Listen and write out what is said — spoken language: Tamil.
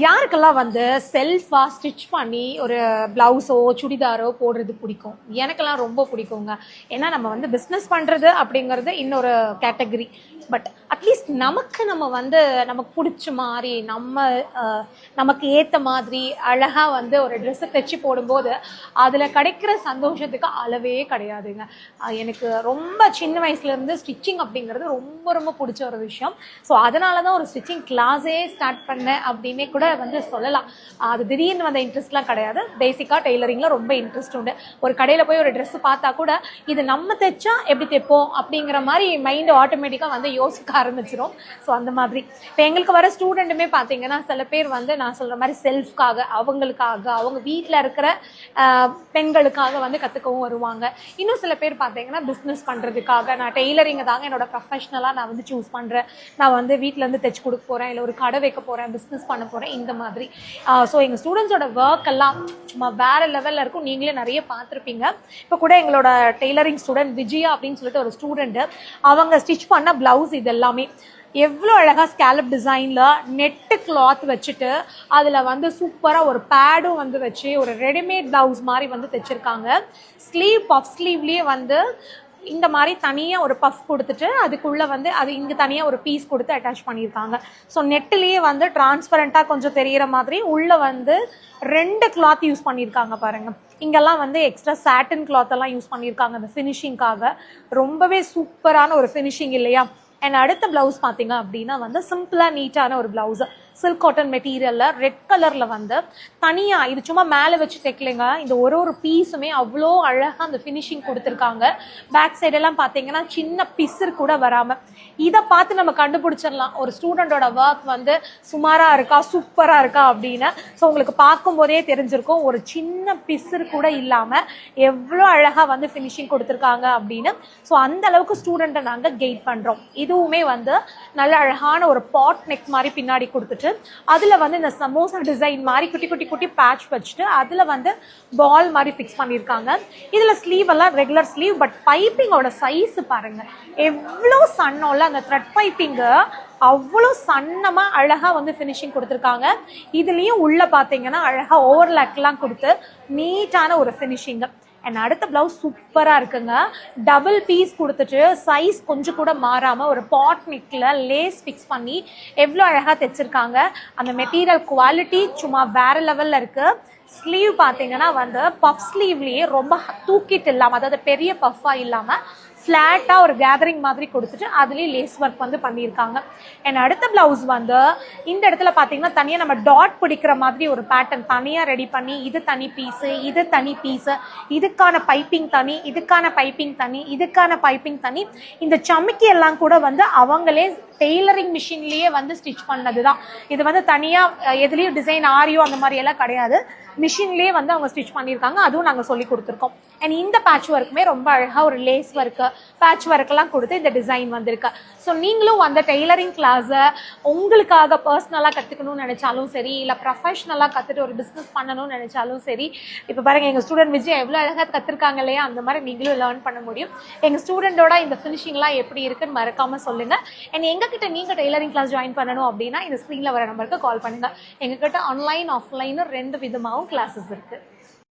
யாருக்கெல்லாம் வந்து செல்ஃபாக ஸ்டிச் பண்ணி ஒரு ப்ளவுஸோ சுடிதாரோ போடுறது பிடிக்கும்? எனக்கெல்லாம் ரொம்ப பிடிக்குங்க. ஏன்னா நம்ம வந்து பிஸ்னஸ் பண்ணுறது அப்படிங்கிறது இன்னொரு கேட்டகரி. பட் அட்லீஸ்ட் நம்ம வந்து நமக்கு பிடிச்ச மாதிரி நமக்கு ஏற்ற மாதிரி அழகாக வந்து ஒரு ட்ரெஸ்ஸை தைச்சி போடும்போது அதில் கிடைக்கிற சந்தோஷத்துக்கு அளவே கிடையாதுங்க. எனக்கு ரொம்ப சின்ன வயசுலேருந்து ஸ்டிச்சிங் அப்படிங்கிறது ரொம்ப ரொம்ப பிடிச்ச ஒரு விஷயம். ஸோ அதனால தான் ஒரு ஸ்டிச்சிங் கிளாஸே ஸ்டார்ட் பண்ணேன் அப்படின்னே கூட வந்து சொல்லலாம். அது திடீர்னு வந்த இன்ட்ரெஸ்ட்லாம் கிடையாது. பேசிக்காக டெய்லரிங்கில் ரொம்ப இன்ட்ரெஸ்ட் உண்டு. ஒரு கடையில் போய் ஒரு ட்ரெஸ்ஸு பார்த்தா கூட இது நம்ம தைச்சா எப்படி தைப்போம் அப்படிங்கிற மாதிரி மைண்டு ஆட்டோமேட்டிக்காக வந்து யோசிக்க ஆரம்பிச்சிடும். ஸோ அந்த மாதிரி இப்போ எங்களுக்கு வர ஸ்டூடெண்ட்டுமே பார்த்தீங்கன்னா சில பேர் வந்து நான் சொல்கிற மாதிரி செல்ஃப்காக, அவங்களுக்காக, அவங்க வீட்டில் இருக்கிற பெண்களுக்காக வந்து கற்றுக்கவும் வருவாங்க. இன்னும் சில பேர் பார்த்தீங்கன்னா பிஸ்னஸ் பண்ணுறதுக்காக, நான் டெய்லரிங்கை தாங்க என்னோட ப்ரொஃபஷ்னலாக நான் வந்து சூஸ் பண்ணுறேன், நான் வந்து வீட்டிலேருந்து தைச்சி கொடுக்க போகிறேன், இல்லை ஒரு கடை வைக்க போகிறேன், பிஸ்னஸ் பண்ண போகிறேன், இந்த மாதிரி. ஸோ எங்கள் ஸ்டூடெண்ட்ஸோட ஒர்க் எல்லாம் சும்மா வேறு லெவலில் இருக்கும். நீங்களே நிறைய பார்த்துருப்பீங்க. இப்போ கூட எங்களோட டெய்லரிங் ஸ்டூடெண்ட் விஜயா அப்படின்னு சொல்லிட்டு ஒரு ஸ்டூடெண்ட்டு, அவங்க ஸ்டிச் பண்ண ப்ளவுஸ் இது எல்லாமே எவ்வளோ அழகாக ஸ்கேலப் டிசைனில் நெட்டு கிளாத் வச்சுட்டு அதில் வந்து சூப்பராக ஒரு பேடும் வந்து வச்சு ஒரு ரெடிமேட் ப்ளவுஸ் மாதிரி வந்து தைச்சிருக்காங்க. ஸ்லீவ் பஃப் ஸ்லீவ்லேயே வந்து இந்த மாதிரி தனியாக ஒரு பஃப் கொடுத்துட்டு அதுக்குள்ளே வந்து அது இங்கே தனியாக ஒரு பீஸ் கொடுத்து அட்டாச் பண்ணியிருக்காங்க. ஸோ நெட்டுலேயே வந்து டிரான்ஸ்பரண்ட்டாக கொஞ்சம் தெரிகிற மாதிரி உள்ளே வந்து 2 கிளாத் யூஸ் பண்ணியிருக்காங்க பாருங்கள். இங்கெல்லாம் வந்து எக்ஸ்ட்ரா சாட்டின் கிளாத் எல்லாம் யூஸ் பண்ணியிருக்காங்க அந்த ஃபினிஷிங்காக. ரொம்பவே சூப்பரான ஒரு ஃபினிஷிங் இல்லையா? அண்ட் அடுத்த ப்ளவுஸ் பார்த்தீங்க அப்படின்னா வந்து சிம்பிளாக நீட்டான ஒரு ப்ளவுஸு, சில்க் காட்டன் மெட்டீரியலில் ரெட் கலரில் வந்து தனியாக, இது சும்மா மேலே வச்சு தைக்கலைங்க, இந்த ஒரு பீஸுமே அவ்வளோ அழகாக அந்த ஃபினிஷிங் கொடுத்துருக்காங்க. பேக் சைடெல்லாம் பார்த்தீங்கன்னா சின்ன பிசுறு கூட வராமல். இதை பார்த்து நம்ம கண்டுபிடிச்சிடலாம் ஒரு ஸ்டூடெண்டோட ஒர்க் வந்து சுமாராக இருக்கா சூப்பராக இருக்கா அப்படின்னு. ஸோ உங்களுக்கு பார்க்கும்போதே தெரிஞ்சிருக்கும் ஒரு சின்ன பிசுறு கூட இல்லாமல் எவ்வளோ அழகாக வந்து ஃபினிஷிங் கொடுத்துருக்காங்க அப்படின்னு. ஸோ அந்த அளவுக்கு ஸ்டூடெண்ட்டை நாங்கள் கைட் பண்ணுறோம். இதுவுமே வந்து நல்ல அழகான ஒரு பாட் நெக் மாதிரி பின்னாடி கொடுத்துட்டு அதில் வந்து இந்த சமோசா டிசைன் மாதிரி குட்டி குட்டி குட்டி பேட்ச் வச்சுட்டு அதில் வந்து பால் மாதிரி ஃபிக்ஸ் பண்ணியிருக்காங்க. இதில் ஸ்லீவ் எல்லாம் ரெகுலர் ஸ்லீவ், பட் பைப்பிங்கோட சைஸ் பாருங்கள் எவ்வளோ சன்னோல அந்த த்ரெட் பைப்பிங்கு அவ்வளோ சன்னமாக அழகாக வந்து ஃபினிஷிங் கொடுத்துருக்காங்க. இதுலேயும் உள்ளே பார்த்தீங்கன்னா அழகாக ஓவர்லாக்லாம் கொடுத்து நீட்டான ஒரு ஃபினிஷிங்கு. அண்ட் அடுத்த ப்ளவுஸ் சூப்பராக இருக்குங்க. டபுள் பீஸ் கொடுத்துட்டு சைஸ் கொஞ்சம் கூட மாறாமல் ஒரு பாட் நெக்கில் லேஸ் ஃபிக்ஸ் பண்ணி எவ்வளோ அழகாக தைச்சிருக்காங்க. அந்த மெட்டீரியல் குவாலிட்டி சும்மா வேறு லெவலில் இருக்குது. ஸ்லீவ் பார்த்தீங்கன்னா வந்து பஃப் ஸ்லீவ்லேயே ரொம்ப தூக்கிட்டு இல்லாமல், அதாவது பெரிய பஃப்பாக இல்லாமல் ஃப்ளாட்டாக ஒரு கேதரிங் மாதிரி கொடுத்துட்டு அதுலேயே லேஸ் ஒர்க் வந்து பண்ணியிருக்காங்க. அண்ட் அடுத்த ப்ளவுஸ் வந்து இந்த இடத்துல பார்த்தீங்கன்னா தனியாக நம்ம டாட் பிடிக்கிற மாதிரி ஒரு பேட்டர்ன் தனியாக ரெடி பண்ணி, இது தனி பீஸு, இது தனி பீஸு, இதுக்கான பைப்பிங் தனி, இதுக்கான பைப்பிங் தனி, இதுக்கான பைப்பிங் தனி. இந்த சமிக்கி எல்லாம் கூட வந்து அவங்களே டெய்லரிங் மிஷின்லேயே வந்து ஸ்டிச் பண்ணது தான். இது வந்து தனியாக எதுலேயும் டிசைன் ஆரியோ அந்த மாதிரி எல்லாம் கிடையாது, மிஷின்லேயே வந்து அவங்க ஸ்டிச் பண்ணியிருக்காங்க. அதுவும் நாங்கள் சொல்லி கொடுத்துருக்கோம். அண்ட் இந்த பேட்ச் ஒர்க்குமே ரொம்ப அழகாக ஒரு லேஸ் ஒர்க்கு, பேட்ச் ஒர்க்கெல்லாம் கொடுத்து இந்த டிசைன் வந்திருக்கு. ஸோ நீங்களும் அந்த டெய்லரிங் கிளாஸை உங்களுக்காக பர்சனலாக கற்றுக்கணும்னு நினச்சாலும் சரி, இல்லை ப்ரொஃபஷ்னலாக கற்றுட்டு ஒரு பிஸ்னஸ் பண்ணணும்னு நினச்சாலும் சரி, இப்போ பாருங்கள் எங்கள் ஸ்டூடெண்ட் விஜய் எவ்வளோ அழகாக கற்றுருக்காங்க இல்லையா? அந்த மாதிரி நீங்களும் லேர்ன் பண்ண முடியும். எங்கள் ஸ்டூடெண்டோட இந்த ஃபினிஷிங்லாம் எப்படி இருக்குன்னு மறக்காமல் சொல்லுங்கள். அண்ட் எங்ககிட்ட நீங்கள் டெய்லரிங் கிளாஸ் ஜாயின் பண்ணணும் அப்படின்னா இந்த ஸ்க்ரீனில் வர நம்பருக்கு கால் பண்ணுங்கள். எங்ககிட்ட ஆன்லைன் ஆஃப்லைன் 2 விதமாகவும் கிளாஸஸ் இருக்குது.